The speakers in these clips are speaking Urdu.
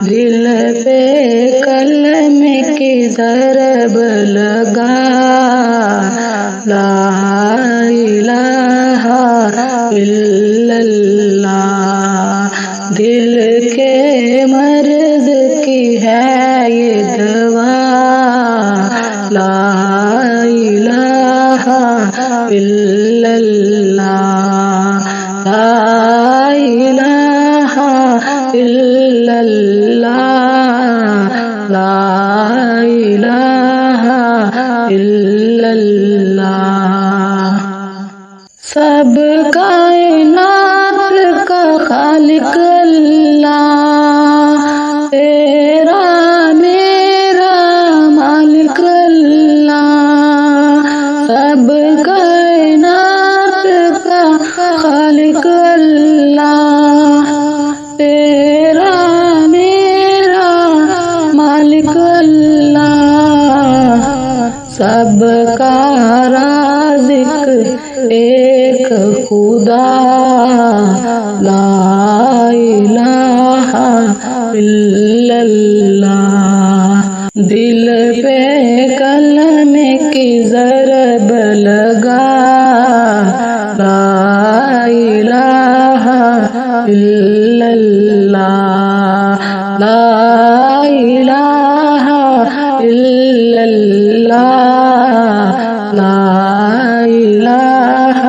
دل پہ کلمے کی ضرب لگا، لا الہ الا اللہ، دل کے مرض کی ہے یہ دوا، لا الہ الا اللہ، لا الہ الا اللہ، لا الہ الا اللہ۔ سب کائنات کا خالق اللہ، تیرا میرا مالک اللہ، سب کائنات کا خالق اللہ، تیرا میرا مالک اللہ، سب کا رازق ایک خدا، لا الہ الا اللہ، دل پہ کلمے کی ضرب لگا، لا الہ الا اللہ، لا الہ الا اللہ، لا الہ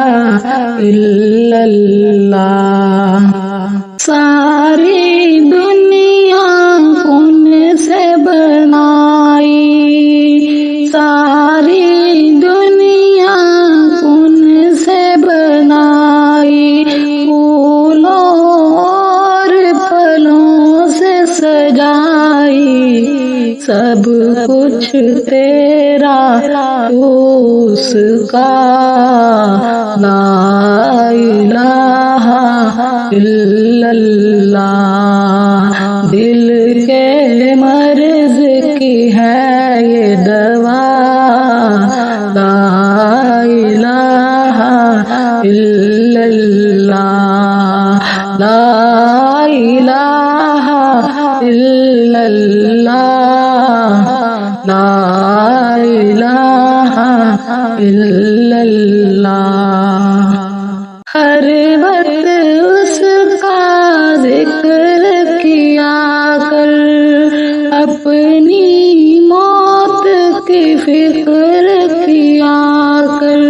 الا اللہ۔ ساری دنیا کون سے بنائی، ساری دنیا کون سے بنائی، پھولوں اور پھلوں سے سجائی، سب کچھ تیرا اس کا، لا الہ الا اللہ، دل کے مرض کی ہے یہ دوا، لا الہ الا اللہ، لا الہ الا اللہ، لا الہ الا اللہ۔ ہر وقت اس کا ذکر کیا کر، اپنی موت کی فکر کیا کر،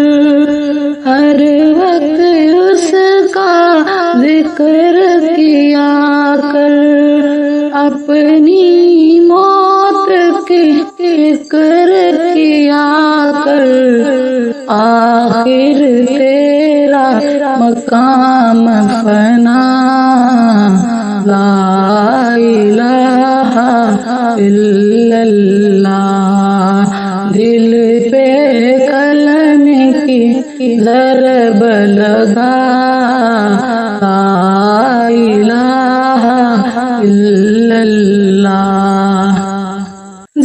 ہر وقت اس کا ذکر کیا کر، اپنی موت کی فکر کیا کر، آخر تیرا مقام فنا، لا الہ الا اللہ، دل پہ کلمے کی ضرب لگا، لا الہ الا اللہ،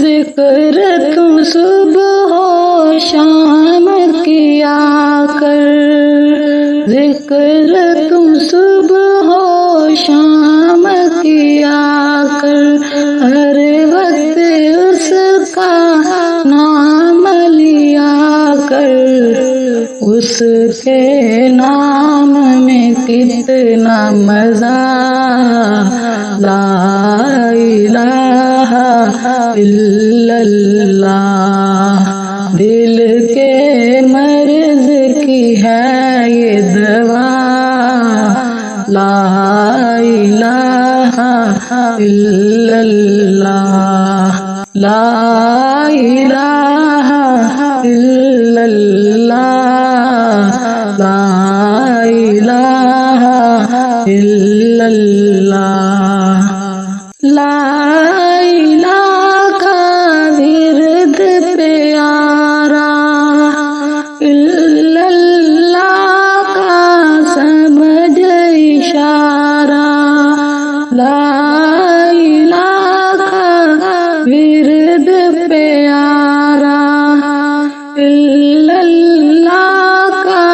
ذکر تم صبح و شام کیا کر، ذکر تم صبح و شام کیا کر، ہر وقت اس کا نام لیا کر، اس کے نام میں کتنا مزہ، لا الہ الا اللہ، دل کے مرض کی ہے یہ دوا، لا الہ الا اللہ، لا الہ الا اللہ، لا الہ الا اللہ، لا الہ کا ورد پیارا، الا اللہ کا سمجھ اشارہ، لا الہ کا ورد پیارا، الا اللہ کا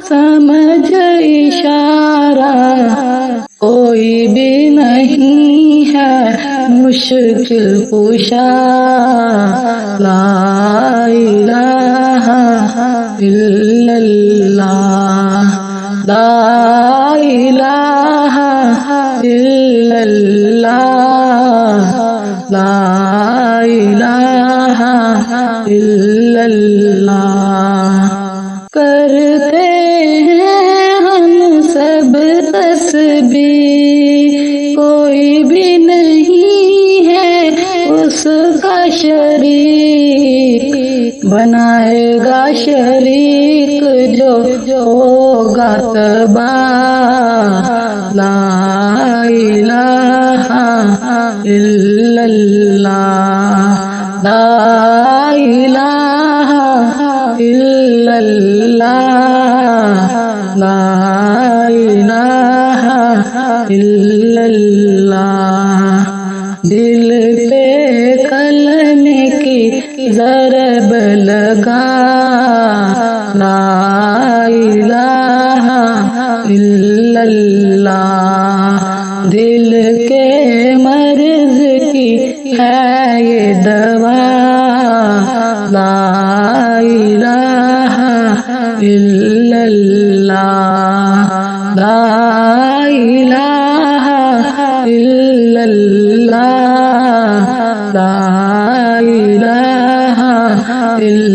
سمجھ اشارہ، کوئی بھی نہیں ہے مشکل کشا لا الہ الا اللہ لا الہ الا اللہ لا الہ الا اللہ کرتے ہیں ہم سب تسبیح کوئی بھی نہیں ہے اس کا شریک بنائے گا شریک جو ہوگا تباہ لا الہ الا اللہ لا الہ الا اللہ لا الہ الا اللہ دل پہ کلمے کی ضرب لگا لا الہ الا اللہ دل کے مرض کی ہے یہ دوا لا الہ الا اللہ لا الہ الا اللہ لا الہ الا